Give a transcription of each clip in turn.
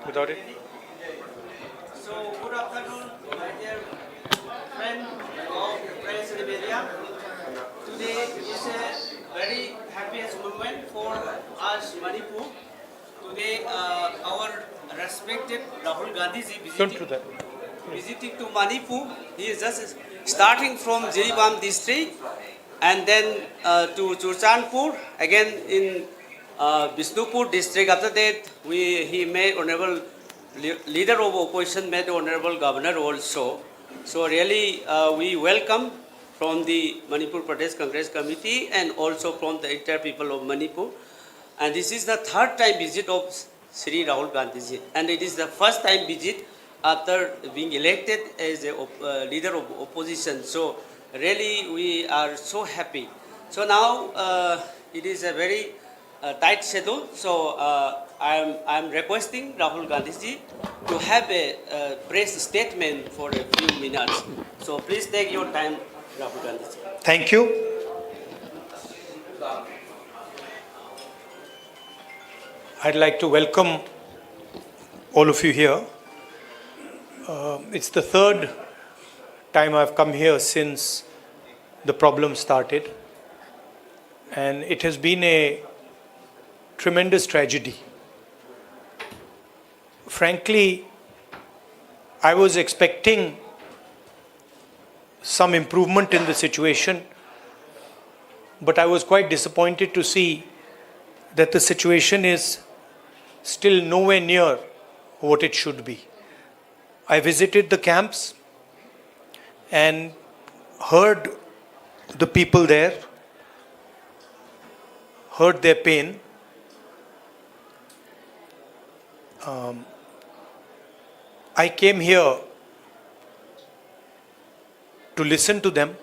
without it. So, good afternoon, my dear friend of the press and media. Today is a very happiest moment for us, Manipur. Today, our respected Rahul Gandhi ji Don't do that. visiting to Manipur. He is just starting from Jiribam district and then to Churchandpur, again in Bishnupur district. After that, he made honorable leader of opposition, made honorable governor also. So really, we welcome from the Manipur Pradesh Congress Committee and also from the entire people of Manipur. And this is the third time visit of Sri Rahul Gandhi ji, and it is the first time visit after being elected as a leader of opposition. So really, we are so happy. So now it is a very tight schedule. So I am requesting Rahul Gandhi ji to have a press statement for a few minutes. So please take your time, Rahul Gandhi ji. Thank you. I'd like to welcome all of you here. It's the third time I've come here since the problem started, and it has been a tremendous tragedy. Frankly, I was expecting some improvement in the situation, but I was quite disappointed to see that the situation is still nowhere near what it should be. I visited the camps and heard the people there, heard their pain. I came here to listen to them,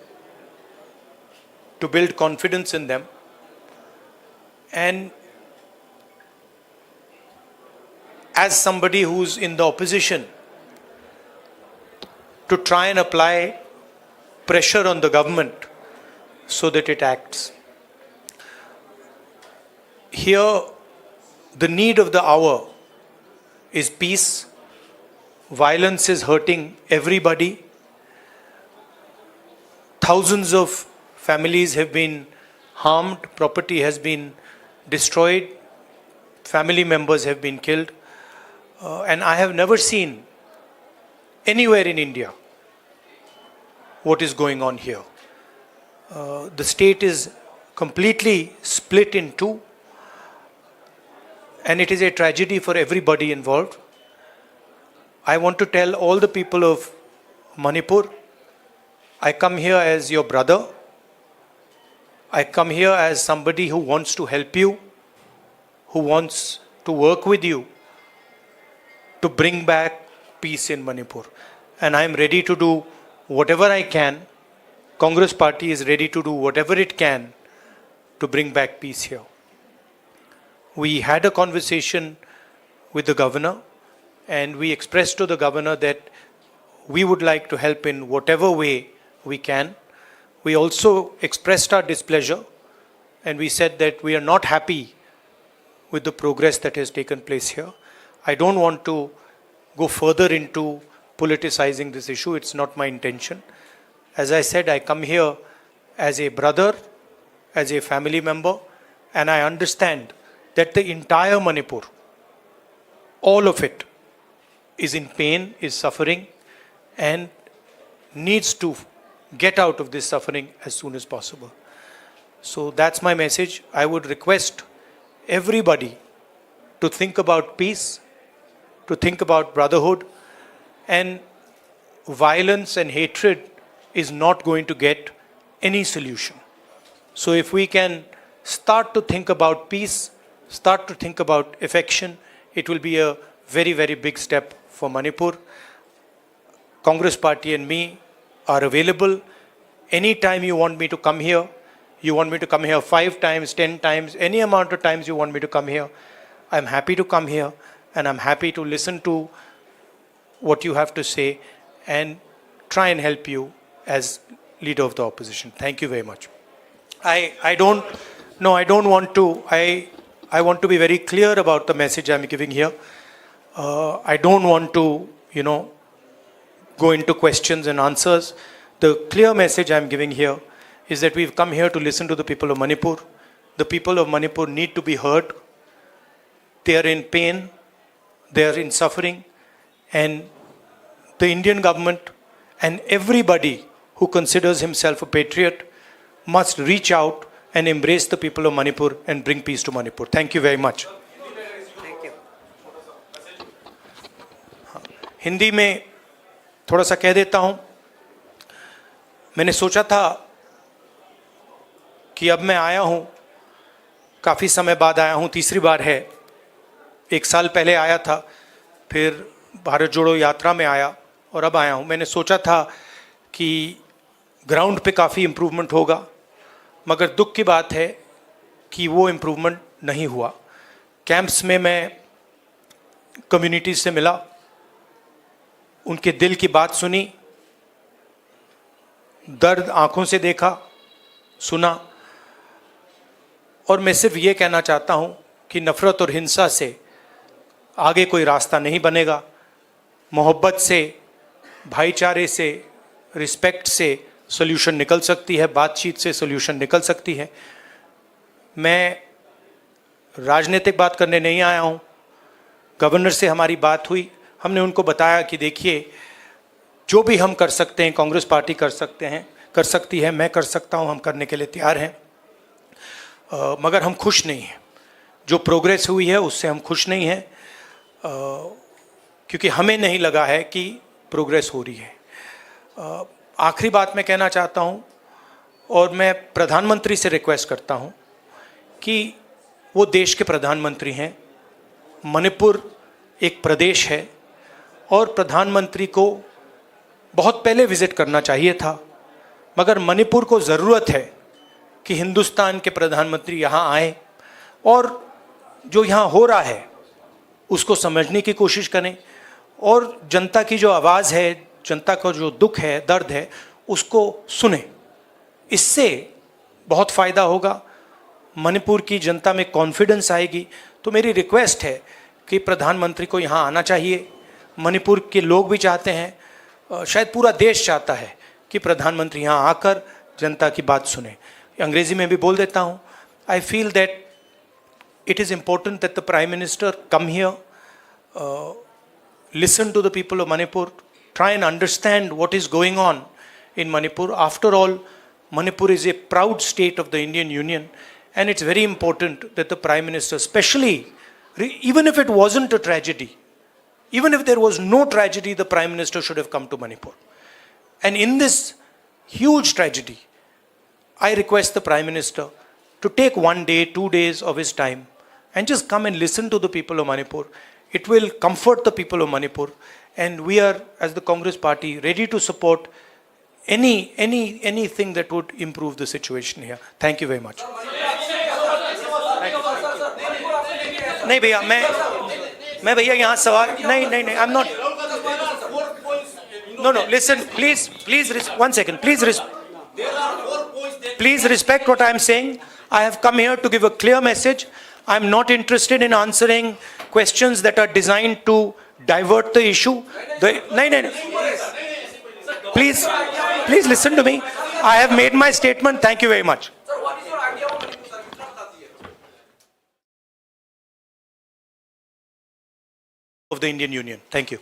to build confidence in them, and as somebody who's in the opposition, to try and apply pressure on the government so that it acts. Here, the need of the hour is peace. Violence is hurting everybody. Thousands of families have been harmed, property has been destroyed, family members have been killed. And I have never seen anywhere in India what is going on here. The state is completely split in two, and it is a tragedy for everybody involved. I want to tell all the people of Manipur, I come here as your brother. I come here as somebody who wants to help you, who wants to work with you to bring back peace in Manipur. And I am ready to do whatever I can. Congress Party is ready to do whatever it can to bring back peace here. We had a conversation with the governor, and we expressed to the governor that we would like to help in whatever way we can. We also expressed our displeasure, and we said that we are not happy with the progress that has taken place here. I don't want to go further into politicizing this issue. It's not my intention. As I said, I come here as a brother, as a family member, and I understand that the entire Manipur, all of it, is in pain, is suffering, and needs to get out of this suffering as soon as possible. So that's my message. I would request everybody to think about peace, to think about brotherhood, and violence and hatred is not going to get any solution. So if we can start to think about peace, start to think about affection, it will be a very, very big step for Manipur. Congress Party and me are available. Anytime you want me to come here, you want me to come here 5 times, 10 times, any amount of times you want me to come here, I'm happy to come here, and I'm happy to listen to what you have to say and try and help you as leader of the opposition. Thank you very much. I want to be very clear about the message I'm giving here. I don't want to, go into questions and answers. The clear message I'm giving here is that we've come here to listen to the people of Manipur. The people of Manipur need to be heard. They are in pain, they are in suffering, and the Indian government and everybody who considers himself a patriot must reach out and embrace the people of Manipur and bring peace to Manipur. Thank you very much. Thank you. Hindi में थोड़ा सा कह देता हूं. मैंने सोचा था कि अब मैं आया हूं, काफ़ी समय बाद आया हूं, तीसरी बार है. 1 साल पहले आया था, फिर भारत जोड़ो यात्रा में आया और अब आया हूं. मैंने सोचा था कि ग्राउंड पे काफ़ी इम्प्रूवमेंट होगा, मगर दुख की बात है कि वो इम्प्रूवमेंट नहीं हुआ. कैंप्स में मैं कम्युनिटीज़ से मिला, उनके दिल की बात सुनी, दर्द आंखों से देखा, सुना, और मैं सिर्फ ये कहना चाहता हूँ कि नफ़रत और हिंसा से आगे कोई रास्ता नहीं बनेगा. मोहब्बत से, भाईचारे से, रिस्पेक्ट से सॉल्यूशन निकल सकती है, बातचीत से सॉल्यूशन निकल सकती है. मैं राजनीतिक बात करने नहीं आया हूँ. गवर्नर से हमारी बात हुई, हमने उनको बताया कि देखिए, जो भी हम कर सकते हैं, कांग्रेस पार्टी कर सकती है, मैं कर सकता हूँ, हम करने के लिए तैयार हैं. मगर हम खुश नहीं हैं. जो प्रोग्रेस हुई है उससे हम खुश नहीं हैं, क्योंकि हमें नहीं लगा है कि प्रोग्रेस हो रही है. आखिरी बात मैं कहना चाहता हूँ, और मैं प्रधानमंत्री से रिक्वेस्ट करता हूँ कि वो देश के प्रधानमंत्री हैं. मणिपुर एक प्रदेश है और प्रधानमंत्री को बहुत पहले विज़िट करना चाहिए था, मगर मणिपुर को ज़रूरत है कि हिंदुस्तान के प्रधानमंत्री यहाँ आए और जो यहाँ हो रहा है उसको समझने की कोशिश करें, और जनता की जो आवाज़ है, जनता का जो दुख है, दर्द है, उसको सुने. इससे बहुत फ़ायदा होगा, मणिपुर की जनता में कॉन्फिडेंस आएगी. तो मेरी रिक्वेस्ट है कि प्रधानमंत्री को यहाँ आना चाहिए. मणिपुर के लोग भी चाहते हैं, शायद पूरा देश चाहता है कि प्रधानमंत्री यहाँ आकर जनता की बात सुने. अंग्रेज़ी में भी बोल देता हूँ. I feel that it is important that the Prime Minister come here, listen to the people of Manipur, try and understand what is going on in Manipur. After all, Manipur is a proud state of the Indian Union, and it's very important that the Prime Minister, especially, even if it wasn't a tragedy, even if there was no tragedy, the Prime Minister should have come to Manipur. And in this huge tragedy, I request the Prime Minister to take 1 day, 2 days of his time and just come and listen to the people of Manipur. It will comfort the people of Manipur, and we are, as the Congress party, ready to support anything that would improve the situation here. Thank you very much. नहीं भैया, मैं भैया यहाँ सवाल नहीं, I am not. No, listen, please, 1 second, please respect what I am saying. I have come here to give a clear message. I am not interested in answering questions that are designed to divert the issue. No. Please listen to me. I have made my statement. Thank you very much. Sir, what is your idea on Of the Indian Union. Thank you.